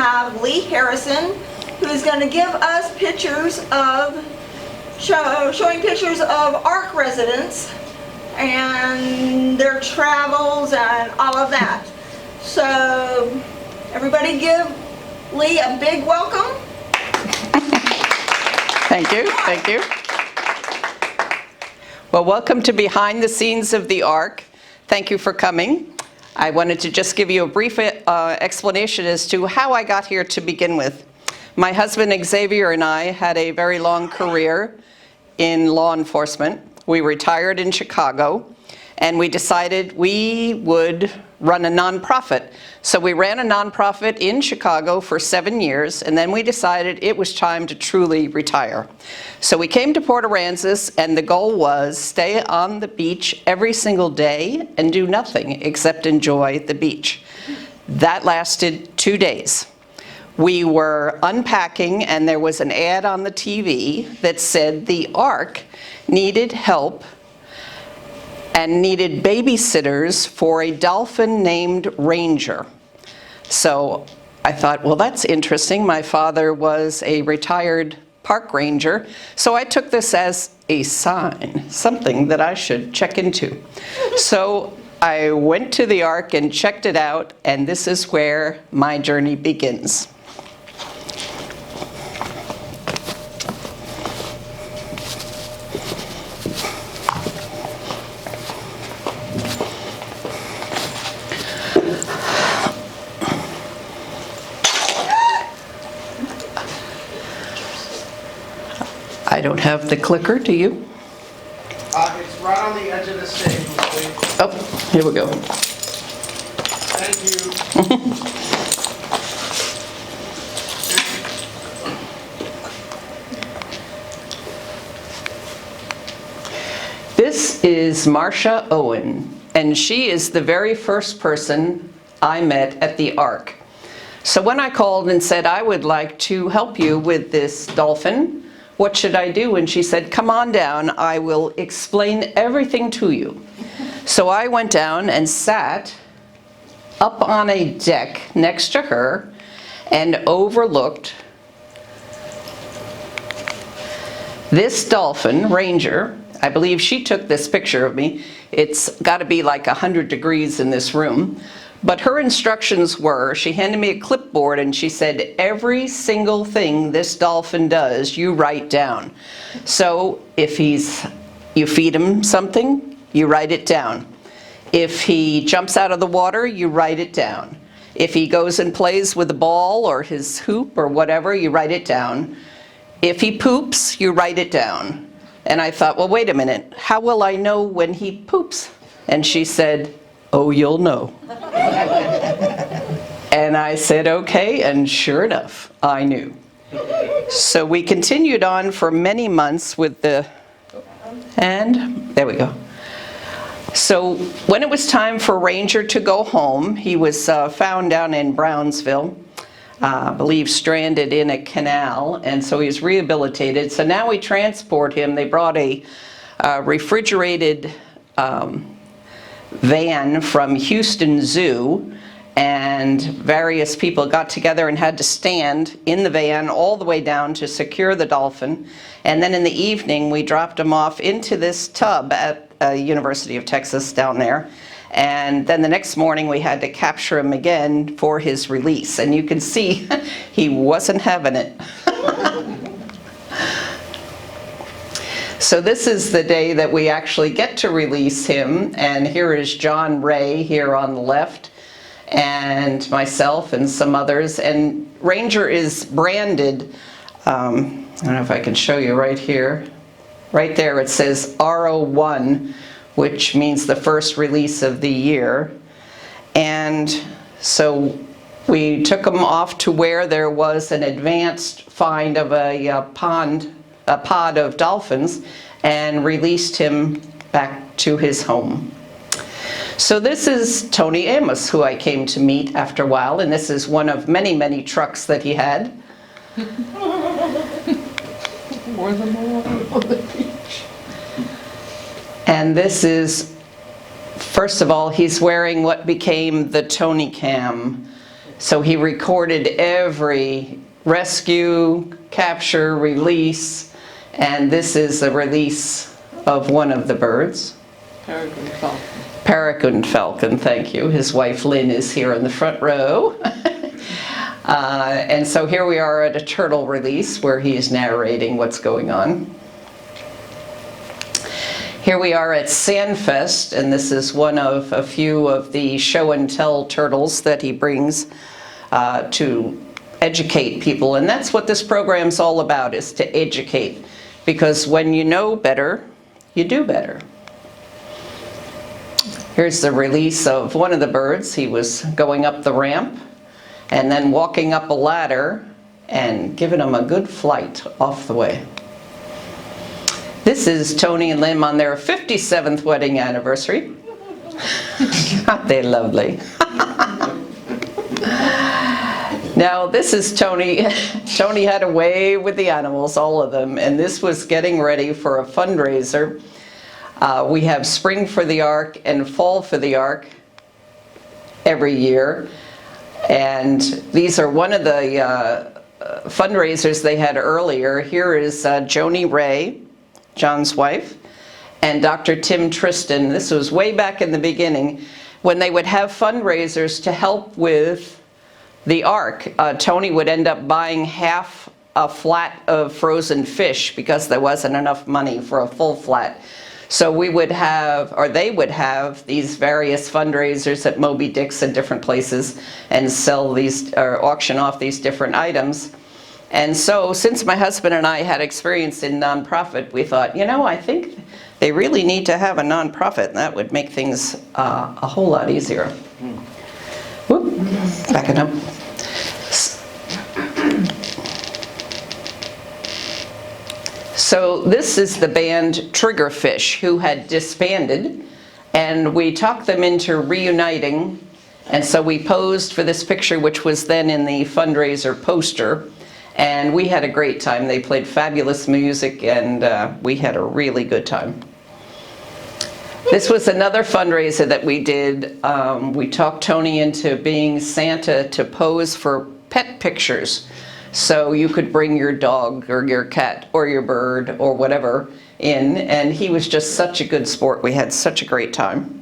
have Lee Harrison, who's going to give us pictures of, showing pictures of ARK residents and their travels and all of that. So everybody give Lee a big welcome. Thank you, thank you. Well, welcome to Behind the Scenes of the ARK. Thank you for coming. I wanted to just give you a brief explanation as to how I got here to begin with. My husband Xavier and I had a very long career in law enforcement. We retired in Chicago, and we decided we would run a nonprofit. So we ran a nonprofit in Chicago for 7 years, and then we decided it was time to truly retire. So we came to Port Aransas, and the goal was stay on the beach every single day and do nothing except enjoy the beach. That lasted 2 days. We were unpacking, and there was an ad on the TV that said the ARK needed help and needed babysitters for a dolphin named Ranger. So I thought, well, that's interesting. My father was a retired park ranger, so I took this as a sign, something that I should check into. So I went to the ARK and checked it out, and this is where my journey begins. I don't have the clicker, do you? It's right on the edge of the stage, please. Oh, here we go. Thank you. This is Marcia Owen, and she is the very first person I met at the ARK. So when I called and said, I would like to help you with this dolphin, what should I do? And she said, come on down, I will explain everything to you. So I went down and sat up on a deck next to her and overlooked this dolphin, Ranger. I believe she took this picture of me. It's got to be like 100 degrees in this room. But her instructions were, she handed me a clipboard and she said, every single thing this dolphin does, you write down. So if you feed him something, you write it down. If he jumps out of the water, you write it down. If he goes and plays with the ball or his hoop or whatever, you write it down. If he poops, you write it down. And I thought, well, wait a minute, how will I know when he poops? And she said, oh, you'll know. And I said, okay, and sure enough, I knew. So we continued on for many months with the, and there we go. So when it was time for Ranger to go home, he was found down in Brownsville, I believe stranded in a canal, and so he was rehabilitated. So now we transport him. They brought a refrigerated van from Houston Zoo, and various people got together and had to stand in the van all the way down to secure the dolphin. And then in the evening we dropped him off into this tub at University of Texas down there, and then the next morning we had to capture him again for his release, and you can see he wasn't having it. So this is the day that we actually get to release him, and here is John Ray here on the left, and myself and some others. And Ranger is branded, I don't know if I can show you right here. Right there it says R01, which means the first release of the year. And so we took him off to where there was an advanced find of a pod of dolphins, and released him back to his home. So this is Tony Amos, who I came to meet after a while, and this is one of many, many trucks that he had. More than one on the beach. And this is, first of all, he's wearing what became the Tony Cam. So he recorded every rescue, capture, release, and this is a release of one of the birds. Peregrine falcon. Peregrine falcon, thank you. His wife Lynn is here in the front row. And so here we are at a turtle release where he is narrating what's going on. Here we are at Sandfest, and this is one of a few of the show and tell turtles that he brings to educate people. And that's what this program's all about, is to educate. Because when you know better, you do better. Here's the release of one of the birds. He was going up the ramp and then walking up a ladder and giving him a good flight off the way. This is Tony and Lynn on their 57th wedding anniversary. Aren't they lovely? Now this is Tony. Tony had a way with the animals, all of them, and this was getting ready for a fundraiser. We have Spring for the ARK and Fall for the ARK every year. And these are one of the fundraisers they had earlier. Here is Joni Ray, John's wife, and Dr. Tim Tristan. This was way back in the beginning when they would have fundraisers to help with the ARK. Tony would end up buying half a flat of frozen fish because there wasn't enough money for a full flat. So we would have, or they would have, these various fundraisers at Moby Dick's and different places and sell these, or auction off these different items. And so since my husband and I had experience in nonprofit, we thought, you know, I think they really need to have a nonprofit, and that would make things a whole lot easier. Whoop, backing up. So this is the band Triggerfish, who had disbanded, and we talked them into reuniting, and so we posed for this picture, which was then in the fundraiser poster, and we had a great time. They played fabulous music, and we had a really good time. This was another fundraiser that we did. We talked Tony into being Santa to pose for pet pictures. So you could bring your dog or your cat or your bird or whatever in, and he was just such a good sport. We had such a great time.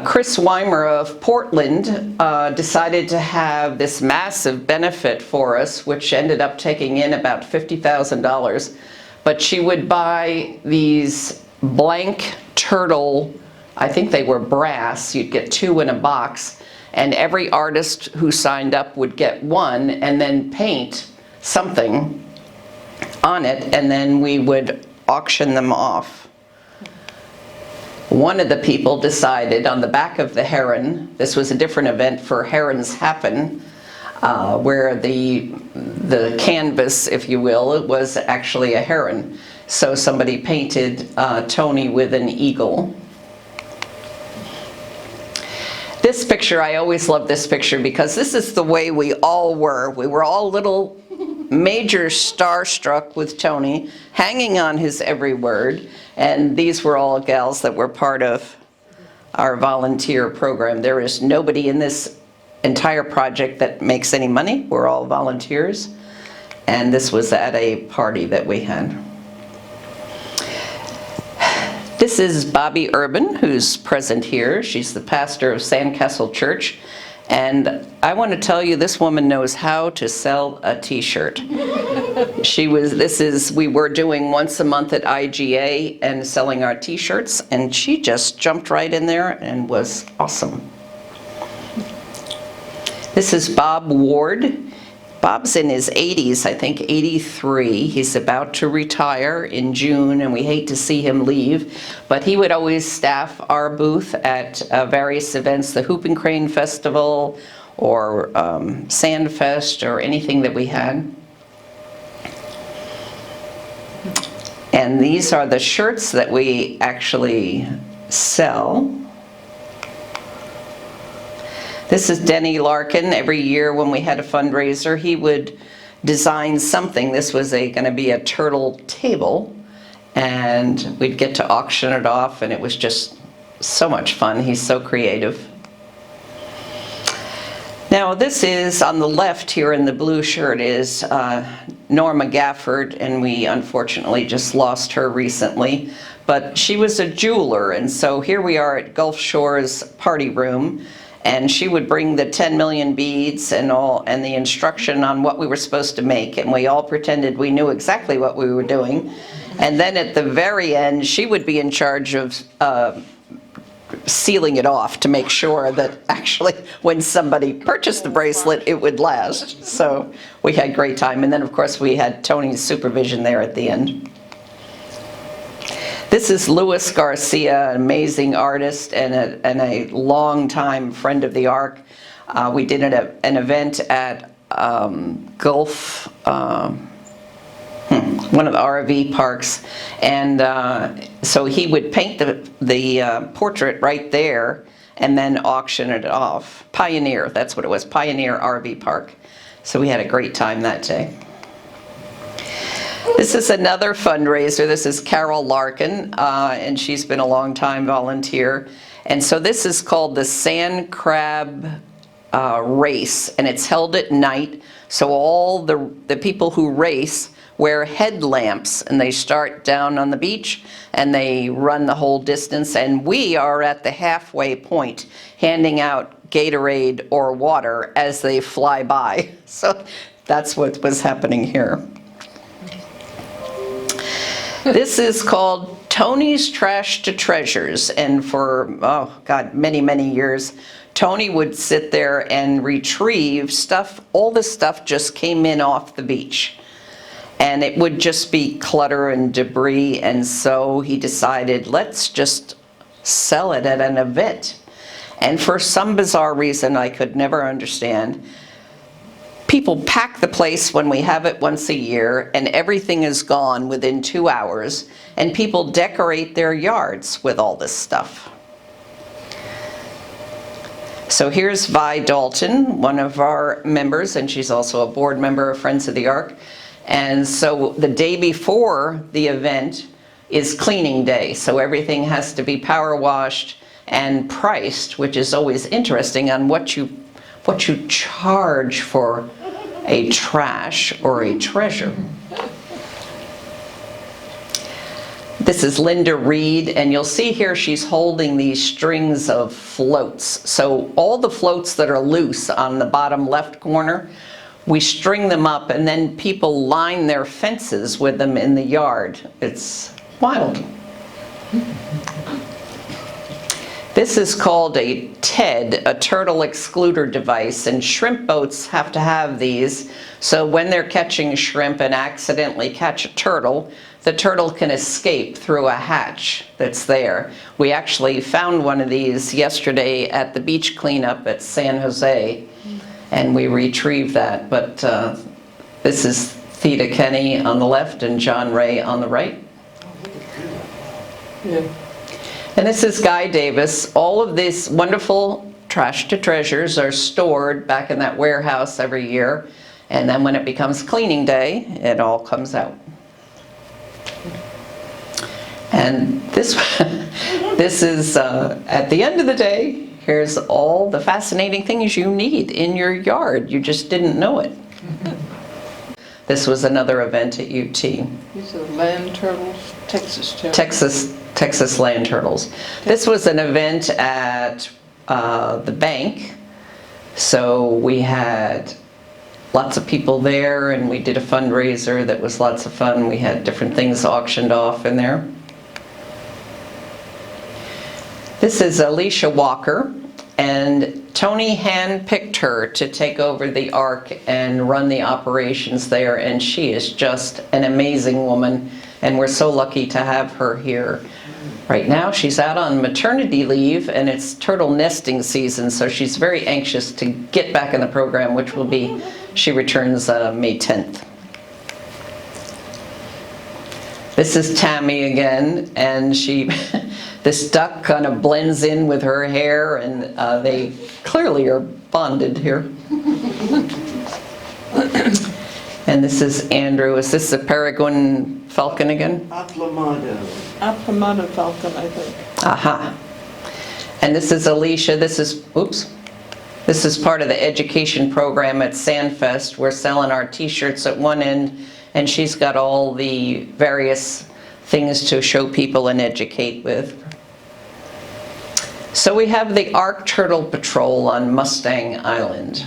Chris Weimer of Portland decided to have this massive benefit for us, which ended up taking in about $50,000. But she would buy these blank turtle, I think they were brass, you'd get 2 in a box, and every artist who signed up would get 1 and then paint something on it, and then we would auction them off. One of the people decided on the back of the heron, this was a different event for Herons Happen, where the canvas, if you will, it was actually a heron. So somebody painted Tony with an eagle. This picture, I always love this picture because this is the way we all were. We were all little major starstruck with Tony, hanging on his every word, and these were all gals that were part of our volunteer program. There is nobody in this entire project that makes any money. We're all volunteers, and this was at a party that we had. This is Bobby Urban, who's present here. She's the pastor of Sandcastle Church. And I want to tell you, this woman knows how to sell a t-shirt. We were doing once a month at IGA and selling our t-shirts, and she just jumped right in there and was awesome. This is Bob Ward. Bob's in his 80s, I think 83. He's about to retire in June, and we hate to see him leave. But he would always staff our booth at various events, the Hoop and Crane Festival or Sandfest or anything that we had. And these are the shirts that we actually sell. This is Denny Larkin. Every year when we had a fundraiser, he would design something. This was going to be a turtle table, and we'd get to auction it off, and it was just so much fun. He's so creative. Now, this is, on the left here in the blue shirt, is Norma Gafford, and we unfortunately just lost her recently. But she was a jeweler, and so here we are at Gulf Shore's party room, and she would bring the 10 million beads and all, and the instruction on what we were supposed to make, and we all pretended we knew exactly what we were doing. And then at the very end, she would be in charge of sealing it off to make sure that actually when somebody purchased the bracelet, it would last. So we had a great time. And then, of course, we had Tony's supervision there at the end. This is Luis Garcia, an amazing artist and a longtime friend of the ARK. We did an event at Gulf, one of the RV parks, and so he would paint the portrait right there and then auction it off. Pioneer, that's what it was, Pioneer RV Park. So we had a great time that day. This is another fundraiser. This is Carol Larkin, and she's been a long time volunteer. And so this is called the Sand Crab Race, and it's held at night. So all the people who race wear headlamps, and they start down on the beach and they run the whole distance, and we are at the halfway point handing out Gatorade or water as they fly by. So that's what was happening here. This is called Tony's Trash to Treasures, and for, oh God, many, many years, Tony would sit there and retrieve stuff. All the stuff just came in off the beach. And it would just be clutter and debris, and so he decided, let's just sell it at an event. And for some bizarre reason I could never understand, people pack the place when we have it once a year, and everything is gone within 2 hours, and people decorate their yards with all this stuff. So here's Vi Dalton, one of our members, and she's also a board member of Friends of the ARK. And so the day before the event is cleaning day, so everything has to be power washed and priced, which is always interesting on what you charge for a trash or a treasure. This is Linda Reed, and you'll see here she's holding these strings of floats. So all the floats that are loose on the bottom left corner, we string them up, and then people line their fences with them in the yard. It's wild. This is called a TED, a turtle excluder device, and shrimp boats have to have these. So when they're catching shrimp and accidentally catch a turtle, the turtle can escape through a hatch that's there. We actually found one of these yesterday at the beach cleanup at San Jose. And we retrieved that, but this is Theda Kenny on the left and John Ray on the right. Yeah. And this is Guy Davis. All of these wonderful trash to treasures are stored back in that warehouse every year, and then when it becomes cleaning day, it all comes out. And this is at the end of the day. Here's all the fascinating things you need in your yard. You just didn't know it. This was another event at UT. These are land turtles, Texas turtles. Texas land turtles. This was an event at the bank. So we had lots of people there, and we did a fundraiser that was lots of fun. We had different things auctioned off in there. This is Alicia Walker, and Tony handpicked her to take over the ARK and run the operations there, and she is just an amazing woman, and we're so lucky to have her here. Right now she's out on maternity leave, and it's turtle nesting season, so she's very anxious to get back in the program, which will be, she returns May 10th. This is Tammy again, and she, this duck kind of blends in with her hair, and they clearly are bonded here. And this is Andrew. Is this the peregrine falcon again? Acclamado. Acclamado falcon, I think. Aha. And this is Alicia. This is, oops. This is part of the education program at Sandfest. We're selling our t-shirts at one end, and she's got all the various things to show people and educate with. So we have the ARK Turtle Patrol on Mustang Island.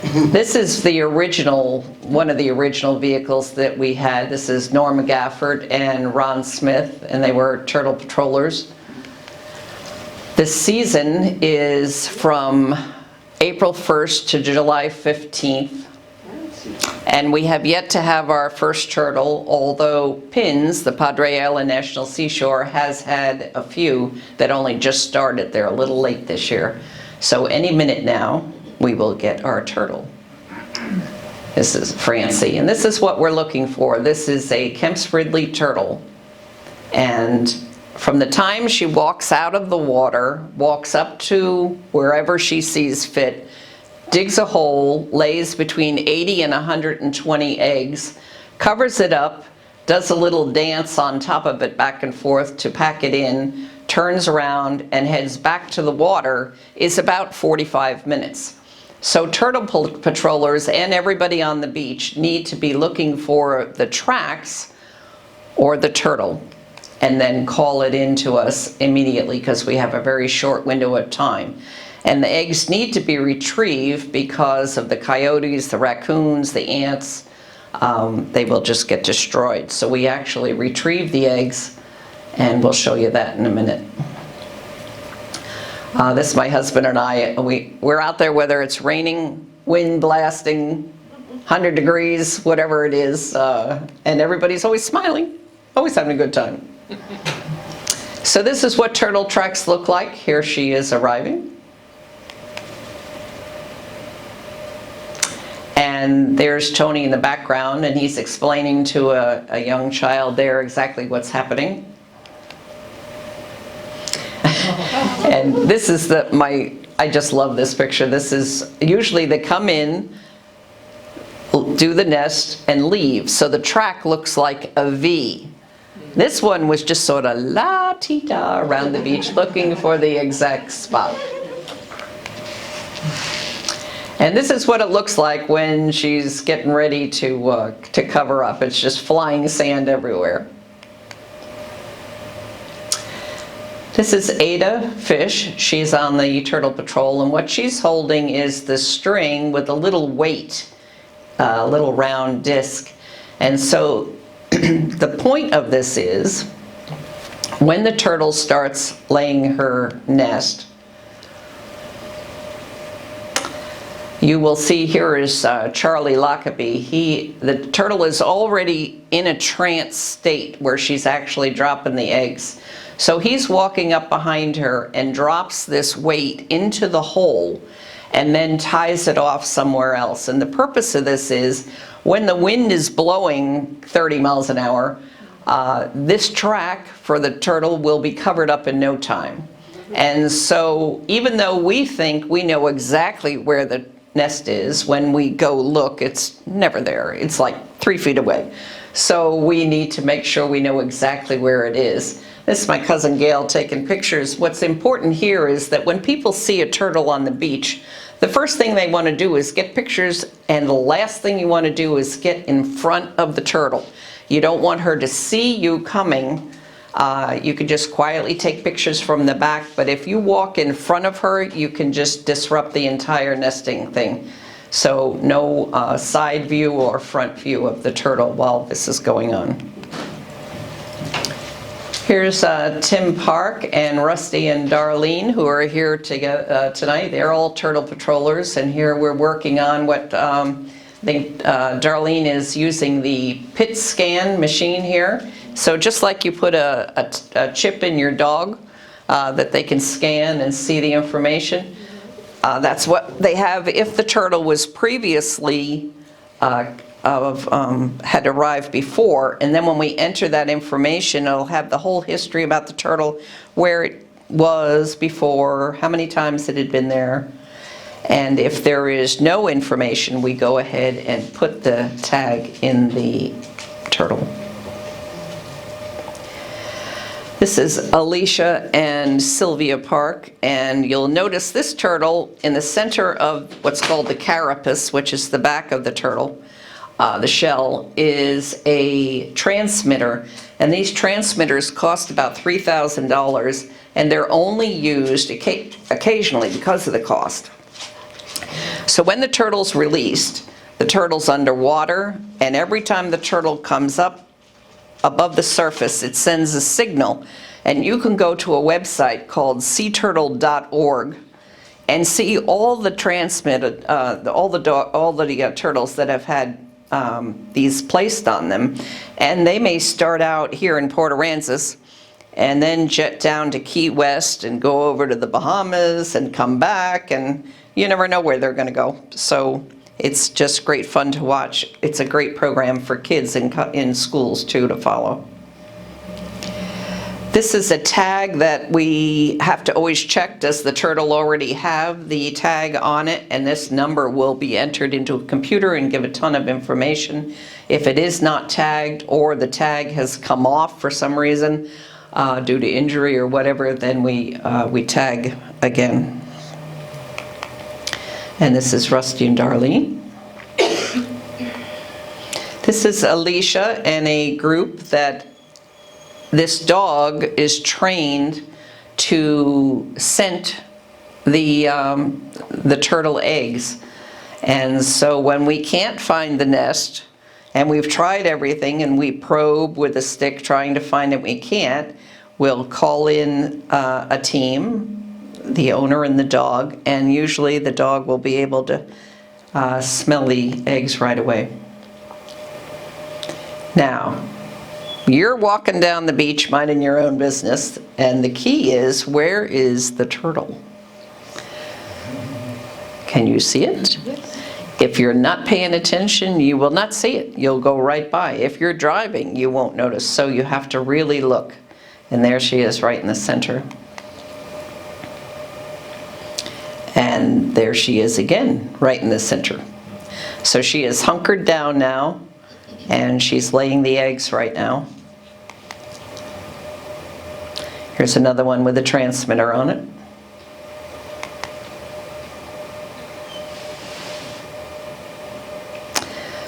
This is the original, one of the original vehicles that we had. This is Norma Gafford and Ron Smith, and they were turtle patrollers. This season is from April 1st to July 15th. And we have yet to have our first turtle, although Pins, the Padre Island National Seashore, has had a few that only just started. They're a little late this year. So any minute now, we will get our turtle. This is Francie, and this is what we're looking for. This is a Kemp's Ridley turtle. And from the time she walks out of the water, walks up to wherever she sees fit, digs a hole, lays between 80 and 120 eggs, covers it up, does a little dance on top of it back and forth to pack it in, turns around and heads back to the water, is about 45 minutes. So turtle patrollers and everybody on the beach need to be looking for the tracks or the turtle, and then call it in to us immediately because we have a very short window of time. And the eggs need to be retrieved because of the coyotes, the raccoons, the ants. They will just get destroyed. So we actually retrieve the eggs, and we'll show you that in a minute. This is my husband and I. We're out there whether it's raining, wind blasting, 100 degrees, whatever it is, and everybody's always smiling, always having a good time. So this is what turtle tracks look like. Here she is arriving. And there's Tony in the background, and he's explaining to a young child there exactly what's happening. And this is I just love this picture. This is, usually they come in, do the nest, and leave. So the track looks like a V. This one was just sort of la-ti-da around the beach looking for the exact spot. And this is what it looks like when she's getting ready to cover up. It's just flying sand everywhere. This is Ada Fish. She's on the Turtle Patrol, and what she's holding is the string with a little weight, a little round disc. And so the point of this is when the turtle starts laying her nest, you will see here is Charlie Lockerbie. The turtle is already in a trance state where she's actually dropping the eggs. So he's walking up behind her and drops this weight into the hole and then ties it off somewhere else. And the purpose of this is when the wind is blowing 30 miles an hour, this track for the turtle will be covered up in no time. And so even though we think we know exactly where the nest is, when we go look, it's never there. It's like 3 feet away. So we need to make sure we know exactly where it is. This is my cousin Gail taking pictures. What's important here is that when people see a turtle on the beach, the first thing they want to do is get pictures, and the last thing you want to do is get in front of the turtle. You don't want her to see you coming. You can just quietly take pictures from the back, but if you walk in front of her, you can just disrupt the entire nesting thing. So no side view or front view of the turtle while this is going on. Here's Tim Park and Rusty and Darlene, who are here tonight. They're all turtle patrollers, and here we're working on what Darlene is using the PIT scan machine here. So just like you put a chip in your dog that they can scan and see the information, that's what they have if the turtle was previously had arrived before, and then when we enter that information, it'll have the whole history about the turtle, where it was before, how many times it had been there. And if there is no information, we go ahead and put the tag in the turtle. This is Alicia and Sylvia Park, and you'll notice this turtle in the center of what's called the carapace, which is the back of the turtle. The shell is a transmitter, and these transmitters cost about $3,000, and they're only used occasionally because of the cost. So when the turtle's released, the turtle's underwater, and every time the turtle comes up above the surface, it sends a signal, and you can go to a website called seaturtle.org and see all the transmitted, all the turtles that have had these placed on them, and they may start out here in Port Aransas and then jet down to Key West and go over to the Bahamas and come back, and you never know where they're going to go. So it's just great fun to watch. It's a great program for kids in schools too to follow. This is a tag that we have to always check. Does the turtle already have the tag on it? And this number will be entered into a computer and give a ton of information. If it is not tagged or the tag has come off for some reason due to injury or whatever, then we tag again. And this is Rusty and Darlene. This is Alicia and a group that this dog is trained to scent the turtle eggs. And so when we can't find the nest, and we've tried everything and we probe with a stick trying to find it, we can't, we'll call in a team, the owner and the dog, and usually the dog will be able to smell the eggs right away. Now, you're walking down the beach minding your own business, and the key is, where is the turtle? Can you see it? If you're not paying attention, you will not see it. You'll go right by. If you're driving, you won't notice, so you have to really look. And there she is right in the center. And there she is again, right in the center. So she is hunkered down now, and she's laying the eggs right now. Here's another one with a transmitter on it.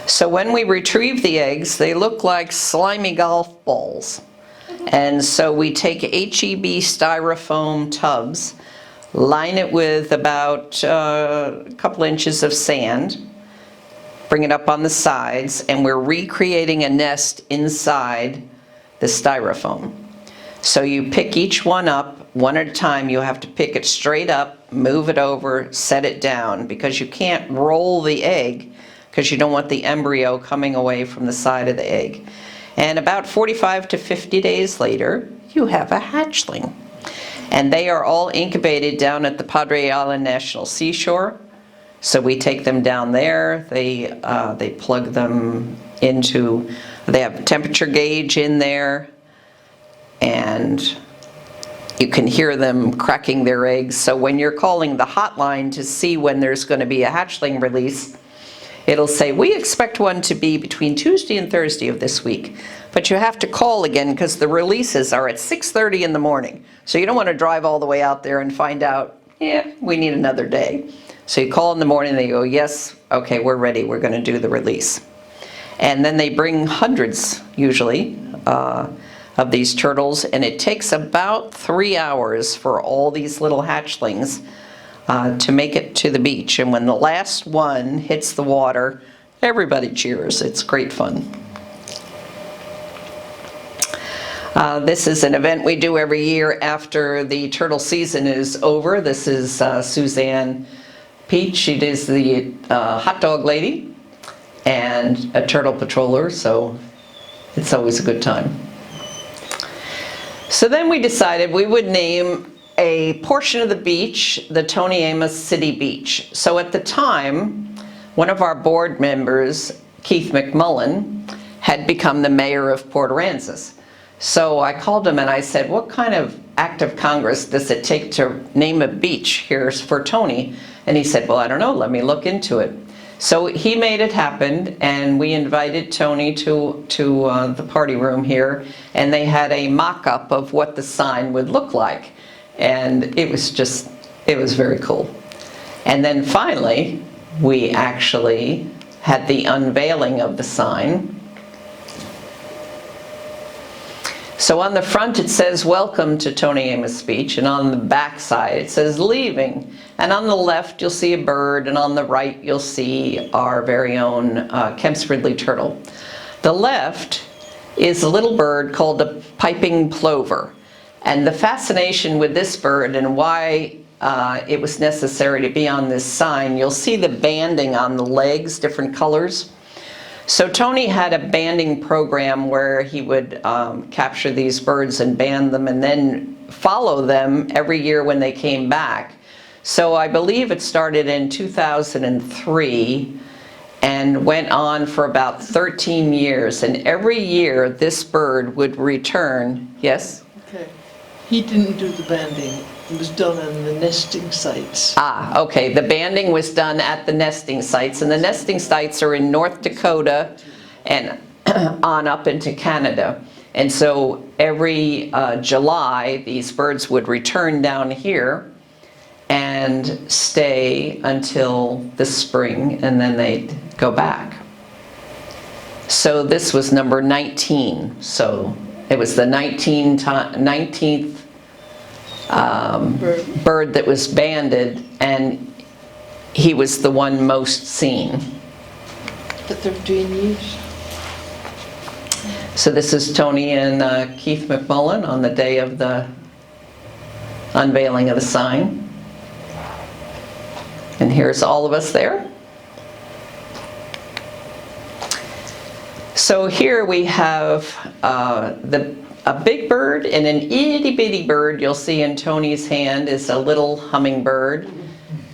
So when we retrieve the eggs, they look like slimy golf balls. And so we take HEB styrofoam tubs, line it with about a couple inches of sand, bring it up on the sides, and we're recreating a nest inside the styrofoam. So you pick each one up one at a time. You have to pick it straight up, move it over, set it down, because you can't roll the egg because you don't want the embryo coming away from the side of the egg. And about 45 to 50 days later, you have a hatchling. And they are all incubated down at the Padre Island National Seashore. So we take them down there, they plug them into, they have a temperature gauge in there, and you can hear them cracking their eggs. So when you're calling the hotline to see when there's going to be a hatchling release, it'll say, we expect one to be between Tuesday and Thursday of this week. But you have to call again because the releases are at 6:30 in the morning. So you don't want to drive all the way out there and find out, yeah, we need another day. So you call in the morning, they go, yes, okay, we're ready, we're going to do the release. And then they bring hundreds, usually, of these turtles, and it takes about 3 hours for all these little hatchlings to make it to the beach. And when the last one hits the water, everybody cheers. It's great fun. This is an event we do every year after the turtle season is over. This is Suzanne Peach. She is the hot dog lady and a turtle patroller, so it's always a good time. So then we decided we would name a portion of the beach the Tony Amos City Beach. So at the time, one of our board members, Keith McMullen, had become the mayor of Port Aransas. So I called him and I said, what kind of act of Congress does it take to name a beach here for Tony? And he said, well, I don't know, let me look into it. So he made it happen, and we invited Tony to the party room here, and they had a mock-up of what the sign would look like. And it was very cool. And then finally, we actually had the unveiling of the sign. So on the front it says, "Welcome to Tony Amos Speech," and on the back side it says, "Leaving." And on the left you'll see a bird, and on the right you'll see our very own Kemp's Ridley turtle. The left is a little bird called a piping plover. And the fascination with this bird and why it was necessary to be on this sign, you'll see the banding on the legs, different colors. So Tony had a banding program where he would capture these birds and band them and then follow them every year when they came back. So I believe it started in 2003 and went on for about 13 years. And every year this bird would return. Yes? Okay. He didn't do the banding. It was done on the nesting sites. Ah, okay. The banding was done at the nesting sites, and the nesting sites are in North Dakota and on up into Canada. And so every July, these birds would return down here and stay until the spring, and then they'd go back. So this was number 19. So it was the 19th bird that was banded, and he was the one most seen. For 13 years. So this is Tony and Keith McMullen on the day of the unveiling of the sign. And here's all of us there. So here we have a big bird and an itty bitty bird. You'll see in Tony's hand is a little hummingbird,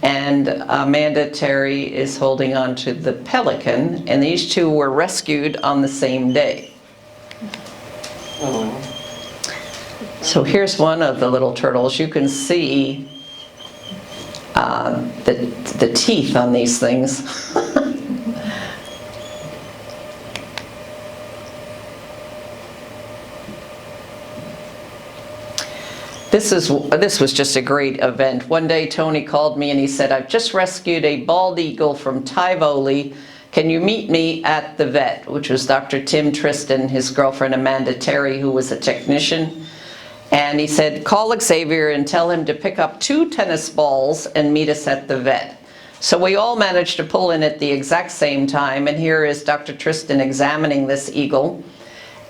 and Amanda Terry is holding on to the pelican, and these two were rescued on the same day. So here's one of the little turtles. You can see the teeth on these things. This was just a great event. One day Tony called me and he said, "I've just rescued a bald eagle from Tivoli. Can you meet me at the vet?" Which was Dr. Tim Tristan, his girlfriend Amanda Terry, who was a technician. And he said, "Call Xavier and tell him to pick up 2 tennis balls and meet us at the vet." So we all managed to pull in at the exact same time, and here is Dr. Tristan examining this eagle.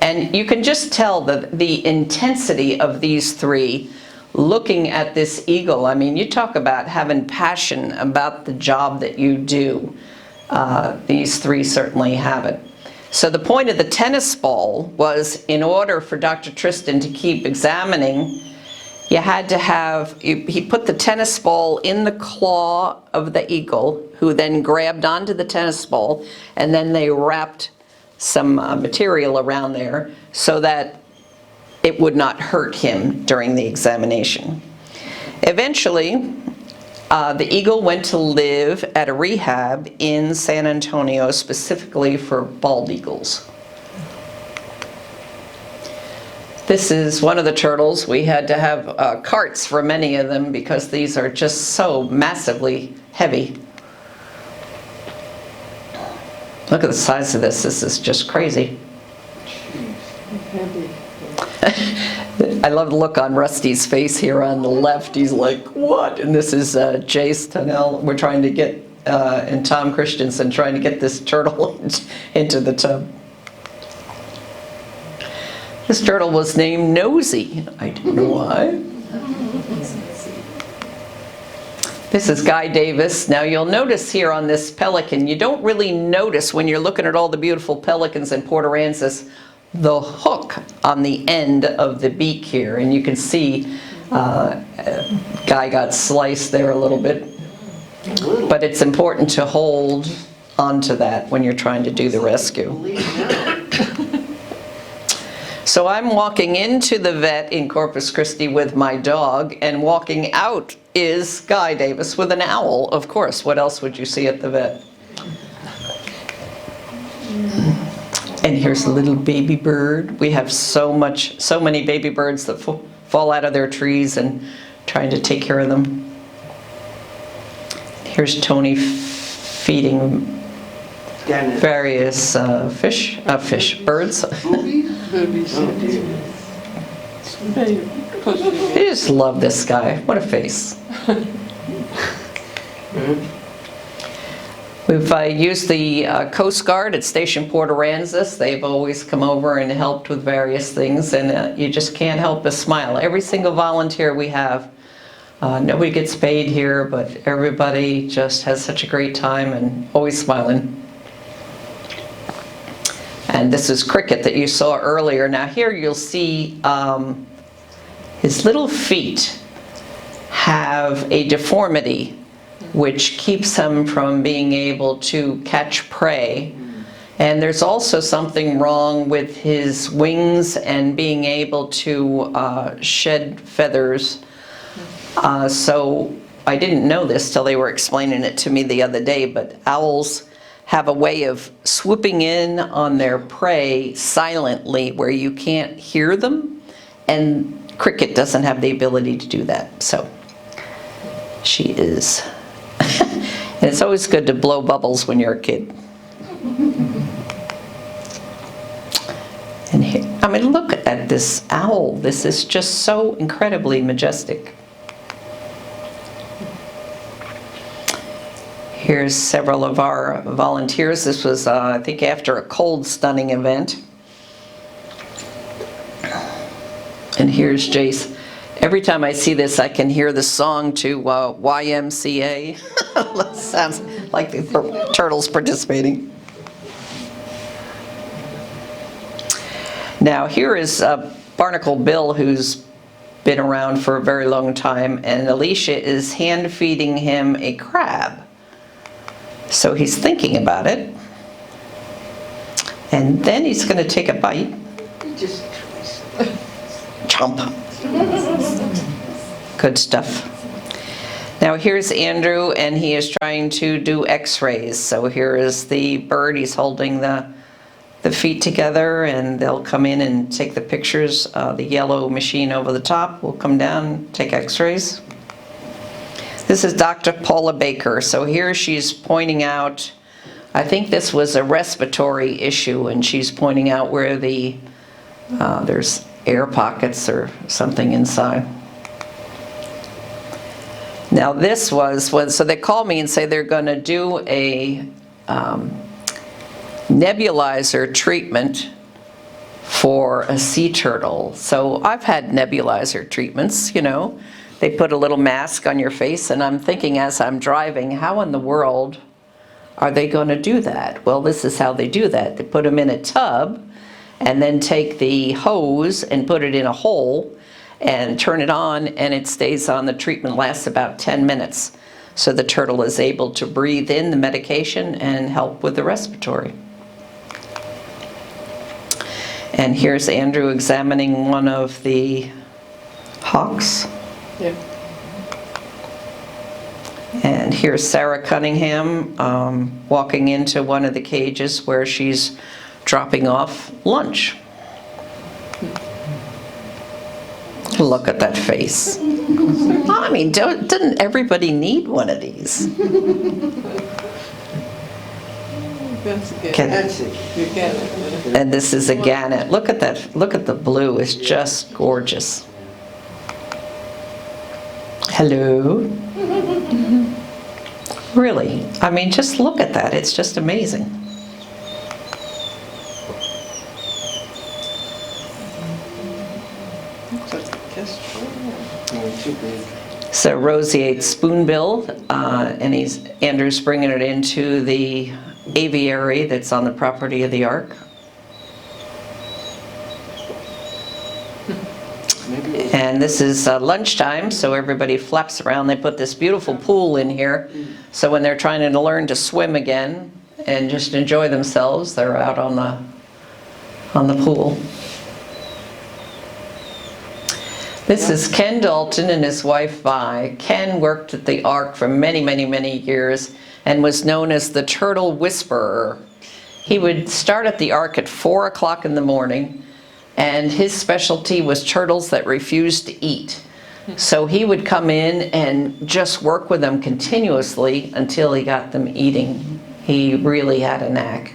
And you can just tell the intensity of these three looking at this eagle. I mean, you talk about having passion about the job that you do. These three certainly have it. So the point of the tennis ball was, in order for Dr. Tristan to keep examining, you had to have, he put the tennis ball in the claw of the eagle, who then grabbed onto the tennis ball, and then they wrapped some material around there so that it would not hurt him during the examination. Eventually, the eagle went to live at a rehab in San Antonio, specifically for bald eagles. This is one of the turtles. We had to have carts for many of them because these are just so massively heavy. Look at the size of this. This is just crazy. I love the look on Rusty's face here on the left. He's like, "What?" And this is Jace Tunnell. We're trying to get, and Tom Christensen, trying to get this turtle into the tub. This turtle was named Nosy. I don't know why. This is Guy Davis. Now you'll notice here on this pelican, you don't really notice when you're looking at all the beautiful pelicans in Port Aransas, the hook on the end of the beak here. And you can see Guy got sliced there a little bit. But it's important to hold onto that when you're trying to do the rescue. So I'm walking into the vet in Corpus Christi with my dog, and walking out is Guy Davis with an owl, of course. What else would you see at the vet? And here's a little baby bird. We have so many baby birds that fall out of their trees, and trying to take care of them. Here's Tony feeding various birds. I just love this guy. What a face. We've used the Coast Guard at Station Port Aransas. They've always come over and helped with various things, and you just can't help but smile. Every single volunteer we have, nobody gets paid here, but everybody just has such a great time and always smiling. And this is Cricket that you saw earlier. Now here you'll see his little feet have a deformity which keeps him from being able to catch prey. And there's also something wrong with his wings and being able to shed feathers. So I didn't know this till they were explaining it to me the other day, but owls have a way of swooping in on their prey silently where you can't hear them, and Cricket doesn't have the ability to do that. So she is. And it's always good to blow bubbles when you're a kid. And here, I mean, look at this owl. This is just so incredibly majestic. Here's several of our volunteers. This was, I think, after a cold stunning event. And here's Jace. Every time I see this, I can hear the song to YMCA. Sounds like the turtles participating. Now here is Barnacle Bill, who's been around for a very long time, and Alicia is hand feeding him a crab. So he's thinking about it, and then he's going to take a bite. Just Chomp. Good stuff. Now here's Andrew, and he is trying to do x-rays. So here is the bird. He's holding the feet together, and they'll come in and take the pictures. The yellow machine over the top will come down, take x-rays. This is Dr. Paula Baker. So here she's pointing out, I think this was a respiratory issue, and she's pointing out where there's air pockets or something inside. Now this was when, so they call me and say they're going to do a nebulizer treatment for a sea turtle. So I've had nebulizer treatments, you know. They put a little mask on your face, and I'm thinking as I'm driving, how in the world are they going to do that? Well, this is how they do that. They put them in a tub and then take the hose and put it in a hole and turn it on, and it stays on. The treatment lasts about 10 minutes. So the turtle is able to breathe in the medication and help with the respiratory. And here's Andrew examining one of the hawks. yeah. And here's Sarah Cunningham walking into one of the cages where she's dropping off lunch. Look at that face. I mean, doesn't everybody need one of these? That's good. That's it. You get it. And this is a gannet. Look at that. Look at the blue. It's just gorgeous. Hello. Really. I mean, just look at that. It's just amazing. Looks like a kestrel. No, too big. So roseate spoonbill, and Andrew's bringing it into the aviary that's on the property of the ARK. Maybe. And this is lunchtime, so everybody flaps around. They put this beautiful pool in here, so when they're trying to learn to swim again and just enjoy themselves, they're out on the pool. This is Ken Dalton and his wife Vi. Ken worked at the ARK for many, many, many years and was known as the Turtle Whisperer. He would start at the ARK at 4 o'clock in the morning, and his specialty was turtles that refused to eat. So he would come in and just work with them continuously until he got them eating. He really had a knack.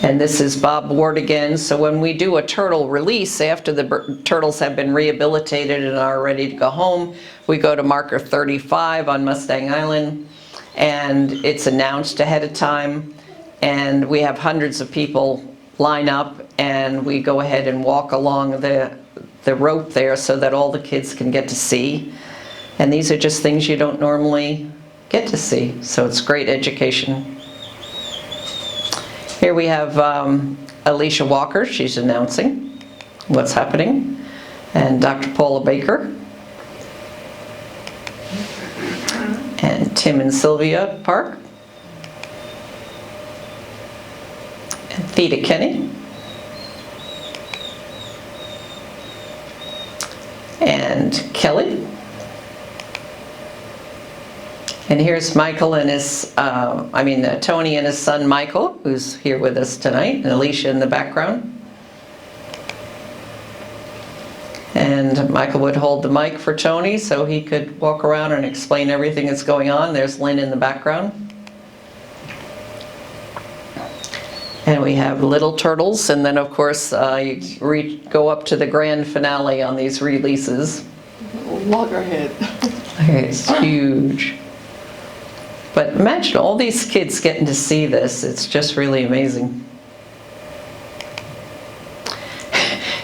And this is Bob Ward again. So when we do a turtle release, after the turtles have been rehabilitated and are ready to go home, we go to marker 35 on Mustang Island, and it's announced ahead of time, and we have hundreds of people line up, and we go ahead and walk along the rope there so that all the kids can get to see. And these are just things you don't normally get to see, so it's great education. Here we have Alicia Walker, she's announcing what's happening, and Dr. Paula Baker, and Tim and Sylvia Park, and Theda Kenny, and Kelly. And here's Michael and his, Tony and his son Michael, who's here with us tonight, and Alicia in the background. And Michael would hold the mic for Tony so he could walk around and explain everything that's going on. There's Lynn in the background. And we have little turtles, and then of course you go up to the grand finale on these releases. Loggerhead. It's huge. But imagine all these kids getting to see this. It's just really amazing.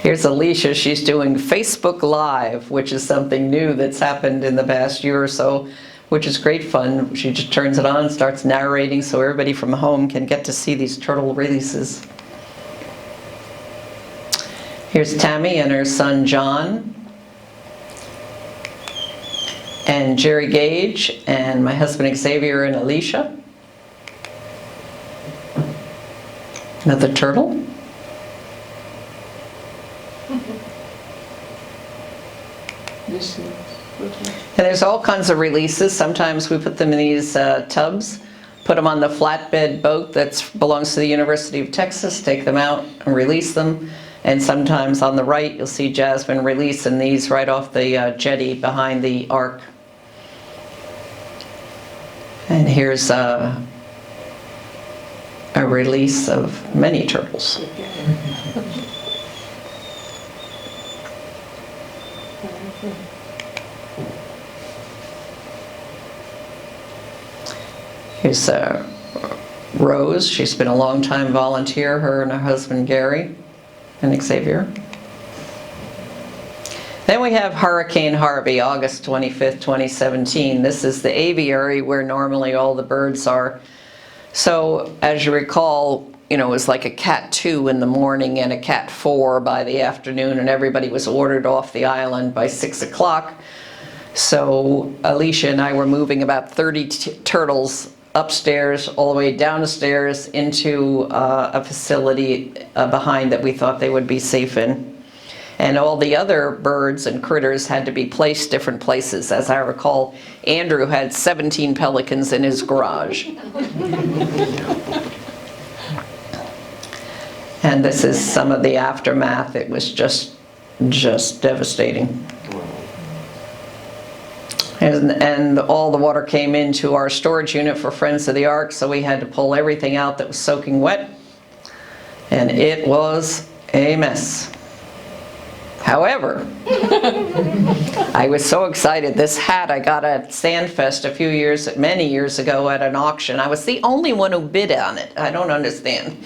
Here's Alicia. She's doing Facebook Live, which is something new that's happened in the past year or so, which is great fun. She just turns it on and starts narrating so everybody from home can get to see these turtle releases. Here's Tammy and her son John, and Jerry Gage, and my husband Xavier and Alicia. Another turtle. And there's all kinds of releases. Sometimes we put them in these tubs, put them on the flatbed boat that belongs to the University of Texas, take them out and release them. And sometimes on the right you'll see Jasmine releasing these right off the jetty behind the ARK. And here's a release of many turtles. Here's Rose. She's been a long time volunteer, her and her husband Gary and Xavier. Then we have Hurricane Harvey, August 25th, 2017. This is the aviary where normally all the birds are. So as you recall, it was like a Cat 2 in the morning and a Cat 4 by the afternoon, and everybody was ordered off the island by 6 o'clock. So Alicia and I were moving about 30 turtles upstairs, all the way down the stairs into a facility behind that we thought they would be safe in. And all the other birds and critters had to be placed different places. As I recall, Andrew had 17 pelicans in his garage. And this is some of the aftermath. It was just devastating. And all the water came into our storage unit for Friends of the Ark, so we had to pull everything out that was soaking wet. And it was a mess. However, I was so excited. This hat I got at Sandfest many years ago at an auction. I was the only one who bid on it. I don't understand.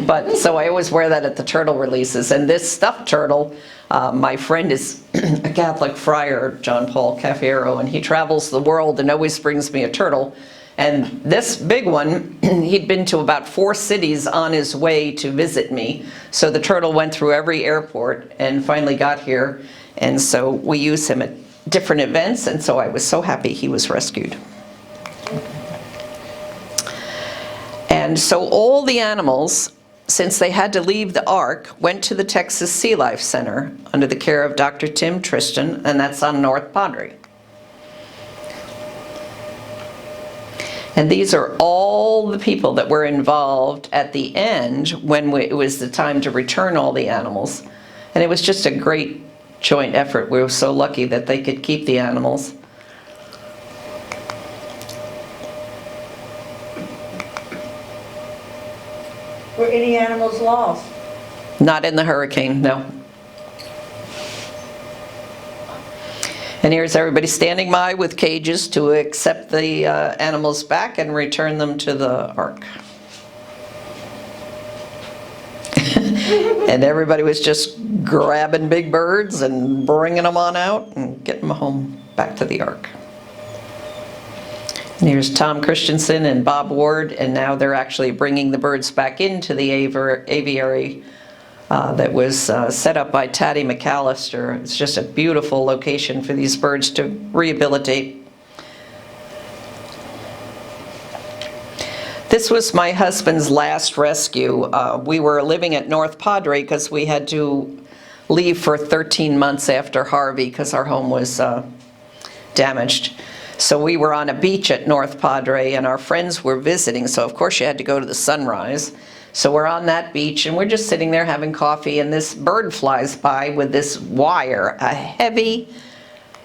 But so I always wear that at the turtle releases. And this stuffed turtle, my friend is a Catholic friar, John Paul Cafiero, and he travels the world and always brings me a turtle. And this big one, he'd been to about 4 cities on his way to visit me. So the turtle went through every airport and finally got here. And so we use him at different events, and so I was so happy he was rescued. And so all the animals, since they had to leave the ARK, went to the Texas Sea Life Center under the care of Dr. Tim Tristan, and that's on North Padre. And these are all the people that were involved at the end when it was the time to return all the animals. And it was just a great joint effort. We were so lucky that they could keep the animals. Were any animals lost? Not in the hurricane, no. And here's everybody standing by with cages to accept the animals back and return them to the ARK. And everybody was just grabbing big birds and bringing them on out and getting them home back to the ARK. And here's Tom Christensen and Bob Ward, and now they're actually bringing the birds back into the aviary that was set up by Taddy McAllister. It's just a beautiful location for these birds to rehabilitate. This was my husband's last rescue. We were living at North Padre because we had to leave for 13 months after Harvey because our home was damaged. So we were on a beach at North Padre and our friends were visiting, so of course you had to go to the sunrise. So we're on that beach and we're just sitting there having coffee and this bird flies by with this wire, a heavy,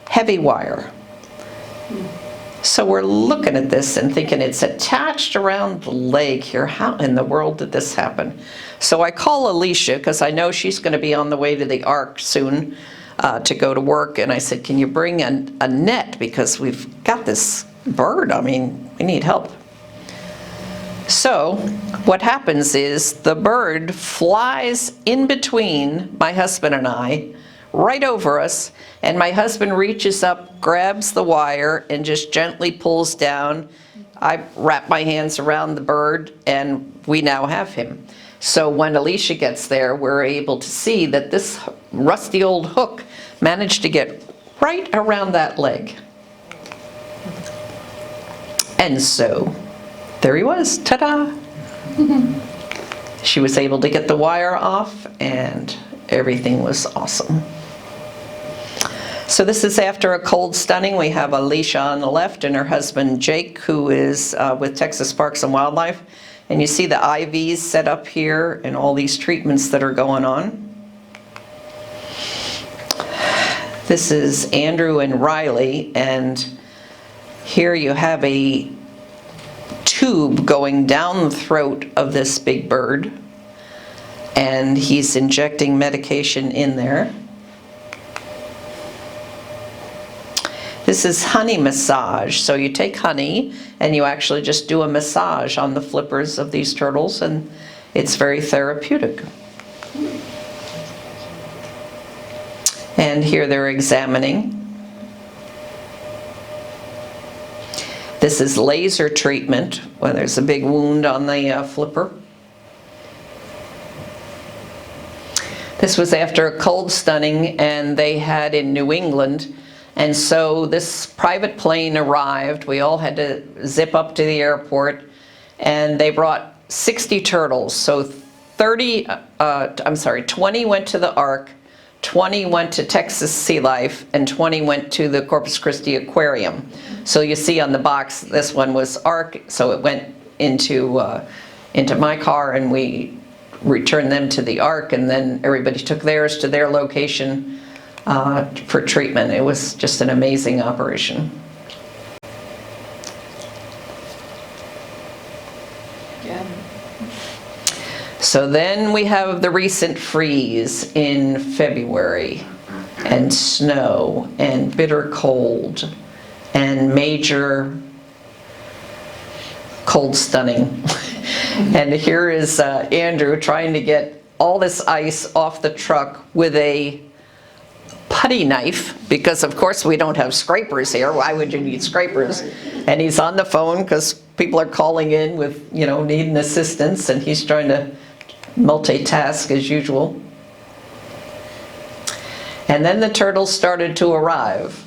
heavy wire. So we're looking at this and thinking it's attached around the leg here. How in the world did this happen? So I call Alicia because I know she's going to be on the way to the ARK soon to go to work. And I said, can you bring a net because we've got this bird. I mean, we need help. So what happens is the bird flies in between my husband and I, right over us, and my husband reaches up, grabs the wire, and just gently pulls down. I wrap my hands around the bird, and we now have him. So when Alicia gets there, we're able to see that this rusty old hook managed to get right around that leg. And so there he was, ta-da! She was able to get the wire off and everything was awesome. So this is after a cold stunning. We have Alicia on the left and her husband Jake, who is with Texas Parks and Wildlife. And you see the IVs set up here and all these treatments that are going on. This is Andrew and Riley, and here you have a tube going down the throat of this big bird, and he's injecting medication in there. This is honey massage. So you take honey and you actually just do a massage on the flippers of these turtles, and it's very therapeutic. And here they're examining. This is laser treatment when there's a big wound on the flipper. This was after a cold stunning and they had in New England. And so this private plane arrived. We all had to zip up to the airport and they brought 60 turtles. So 20 went to the ARK, 20 went to Texas Sea Life, and 20 went to the Corpus Christi Aquarium. So you see on the box, this one was ARK, so it went into my car and we returned them to the ARK, and then everybody took theirs to their location for treatment. It was just an amazing operation. Yeah. So then we have the recent freeze in February, and snow, and bitter cold, and major cold stunning. And here is Andrew trying to get all this ice off the truck with a putty knife, because of course we don't have scrapers here. Why would you need scrapers? And he's on the phone because people are calling in with, needing assistance, and he's trying to multitask as usual. And then the turtles started to arrive,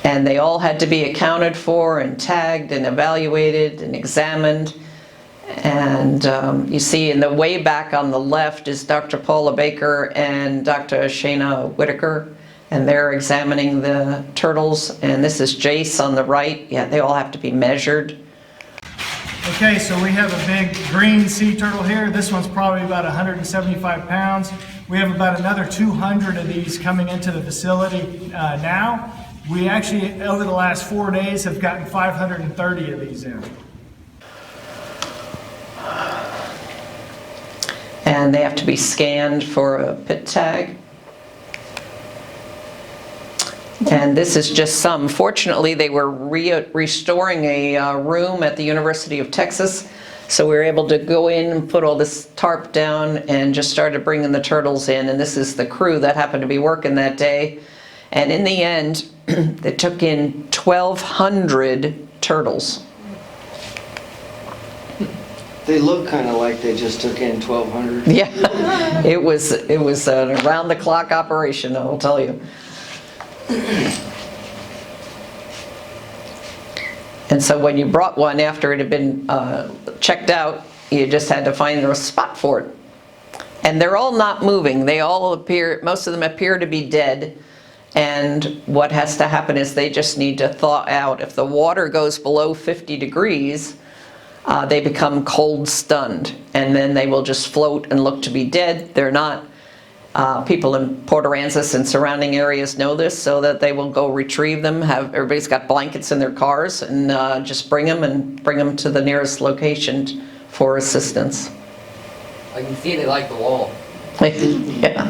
and they all had to be accounted for and tagged and evaluated and examined. And you see in the way back on the left is Dr. Paula Baker and Dr. Shana Whitaker, and they're examining the turtles. And this is Jace on the right. Yeah, they all have to be measured Okay, so we have a big green sea turtle here. This one's probably about 175 pounds. We have about another 200 of these coming into the facility now. We actually, over the last 4 days, have gotten 530 of these in. And they have to be scanned for a pit tag. And this is just some. Fortunately, they were restoring a room at the University of Texas, so we were able to go in and put all this tarp down and just started bringing the turtles in. And this is the crew that happened to be working that day. And in the end, they took in 1,200 turtles. They look kind of like they just took in 1,200. Yeah, it was an around-the-clock operation, I'll tell you. And so when you brought one after it had been checked out, you just had to find a spot for it. And they're all not moving. They all appear, most of them appear to be dead. And what has to happen is they just need to thaw out. If the water goes below 50 degrees, they become cold stunned. And then they will just float and look to be dead. They're not. People in Port Aransas and surrounding areas know this, so that they will go retrieve them. Everybody's got blankets in their cars, and just bring them to the nearest location for assistance. I can see they like the wall. Yeah.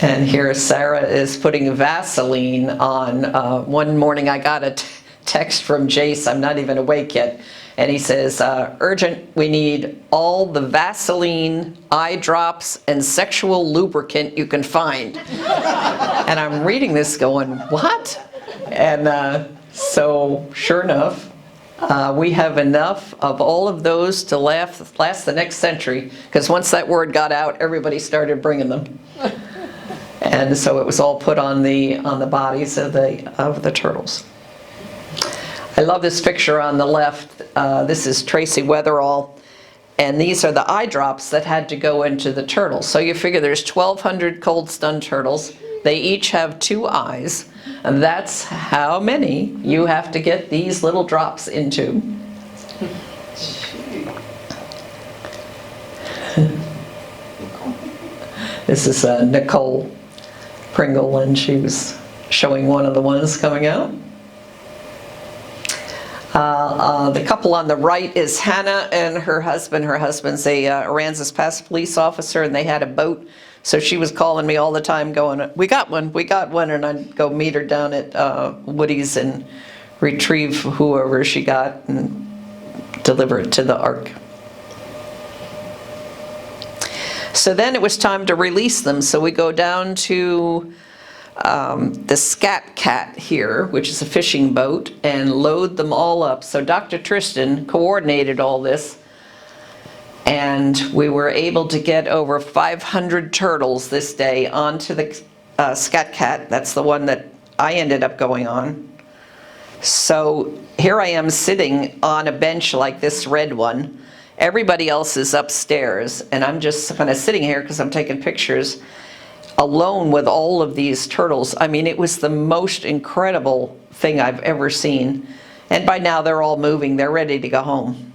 And here Sarah is putting Vaseline on. One morning I got a text from Jace, I'm not even awake yet, and he says, urgent, we need all the Vaseline, eye drops, and sexual lubricant you can find. And I'm reading this going, what? And so sure enough, we have enough of all of those to last the next century, because once that word got out, everybody started bringing them. And so it was all put on the bodies of the turtles. I love this picture on the left. This is Tracy Weatherall, and these are the eye drops that had to go into the turtles. So you figure there's 1,200 cold stunned turtles. They each have 2 eyes, and that's how many you have to get these little drops into. This is Nicole Pringle, and she was showing one of the ones coming out. The couple on the right is Hannah and her husband. Her husband's a Aransas Pass police officer, and they had a boat. So she was calling me all the time going, we got one, and I'd go meet her down at Woody's and retrieve whoever she got and deliver it to the ARK. So then it was time to release them. So we go down to the Scat Cat here, which is a fishing boat, and load them all up. So Dr. Tristan coordinated all this, and we were able to get over 500 turtles this day onto the Scat Cat. That's the one that I ended up going on. So here I am sitting on a bench like this red one. Everybody else is upstairs, and I'm just kind of sitting here because I'm taking pictures alone with all of these turtles. I mean, it was the most incredible thing I've ever seen. And by now they're all moving. They're ready to go home.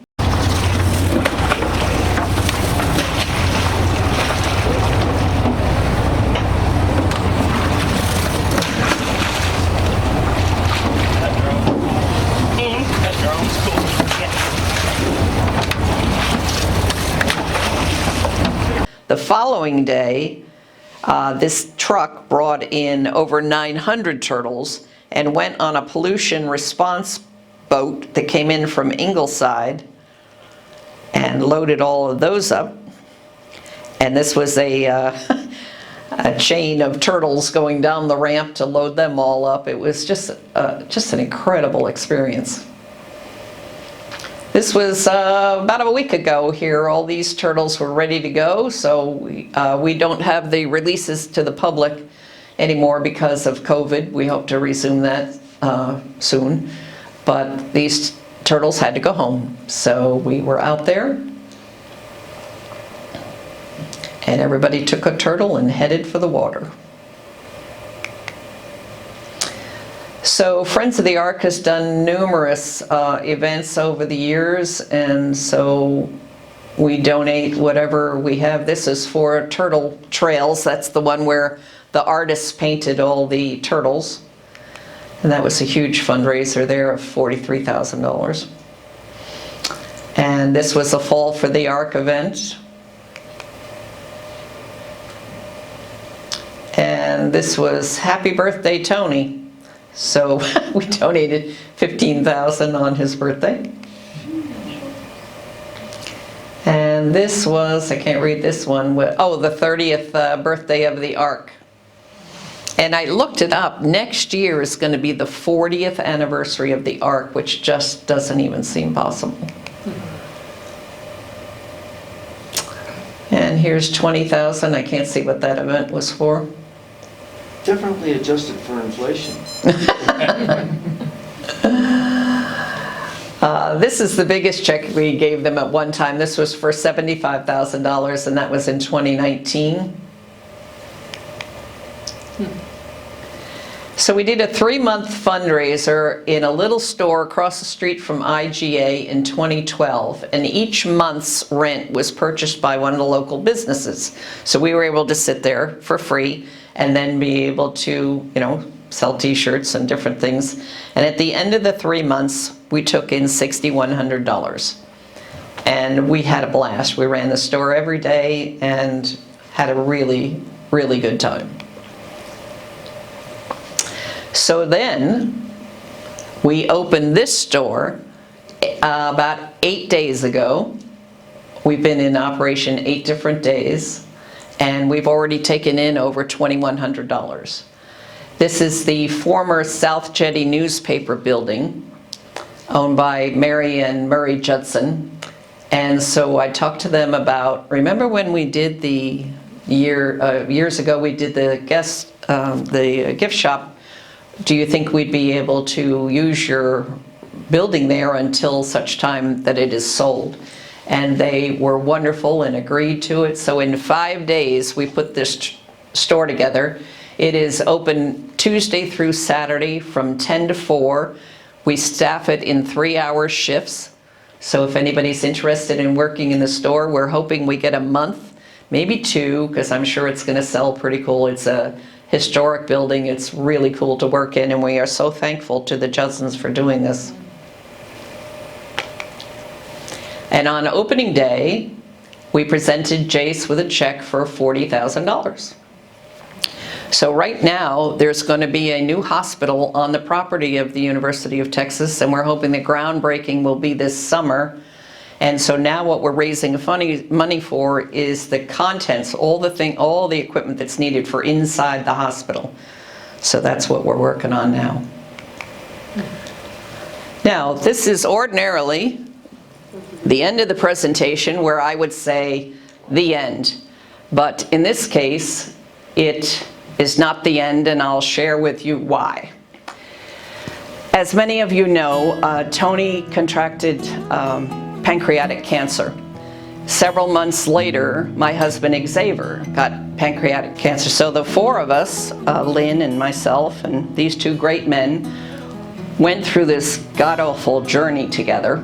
The following day, this truck brought in over 900 turtles and went on a pollution response boat that came in from Ingleside and loaded all of those up. And this was a chain of turtles going down the ramp to load them all up. It was just an incredible experience. This was about a week ago here. All these turtles were ready to go, so we don't have the releases to the public anymore because of COVID. We hope to resume that soon. But these turtles had to go home, so we were out there. And everybody took a turtle and headed for the water. So Friends of the Ark has done numerous events over the years, and so we donate whatever we have. This is for Turtle Trails. That's the one where the artists painted all the turtles. And that was a huge fundraiser there of $43,000. And this was a Fall for the ARK event. And this was Happy Birthday, Tony. So we donated $15,000 on his birthday. And this was, I can't read this one, oh, the 30th birthday of the ARK. And I looked it up. Next year is going to be the 40th anniversary of the ARK, which just doesn't even seem possible. And here's $20,000. I can't see what that event was for. Definitely adjusted for inflation. This is the biggest check we gave them at one time. This was for $75,000, and that was in 2019. So we did a 3-month fundraiser in a little store across the street from IGA in 2012, and each month's rent was purchased by one of the local businesses. So we were able to sit there for free and then be able to, sell t-shirts and different things. And at the end of the 3 months, we took in $6,100. And we had a blast. We ran the store every day and had a really, really good time. So then we opened this store about 8 days ago. We've been in operation 8 different days, and we've already taken in over $2,100. This is the former South Jetty newspaper building owned by Mary and Murray Judson. And so I talked to them about, remember when we did the years ago, we did the gift shop. Do you think we'd be able to use your building there until such time that it is sold? And they were wonderful and agreed to it. So in 5 days, we put this store together. It is open Tuesday through Saturday from 10 to 4. We staff it in 3-hour shifts. So if anybody's interested in working in the store, we're hoping we get a month, maybe 2, because I'm sure it's going to sell pretty cool. It's a historic building. It's really cool to work in, and we are so thankful to the Judsons for doing this. And on opening day, we presented Jace with a check for $40,000. So right now, there's going to be a new hospital on the property of the University of Texas, and we're hoping the groundbreaking will be this summer. And so now what we're raising money for is the contents, all the equipment that's needed for inside the hospital. So that's what we're working on now. Now, this is ordinarily the end of the presentation, where I would say the end. But in this case, it is not the end, and I'll share with you why. As many of you know, Tony contracted pancreatic cancer. Several months later, my husband Xavier got pancreatic cancer. So the 4 of us, Lynn and myself and these 2 great men, went through this god-awful journey together.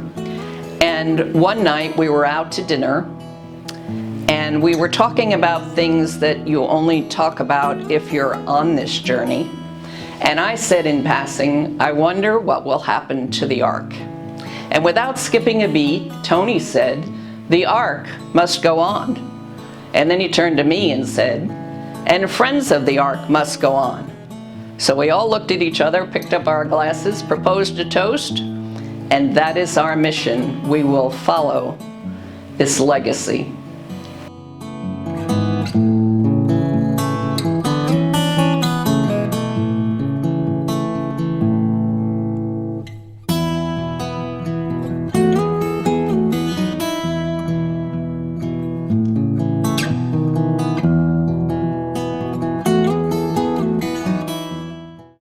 And one night we were out to dinner, and we were talking about things that you only talk about if you're on this journey. And I said in passing, I wonder what will happen to the ARK. And without skipping a beat, Tony said, the ARK must go on. And then he turned to me and said, and Friends of the ARK must go on. So we all looked at each other, picked up our glasses, proposed a toast, and that is our mission. We will follow this legacy.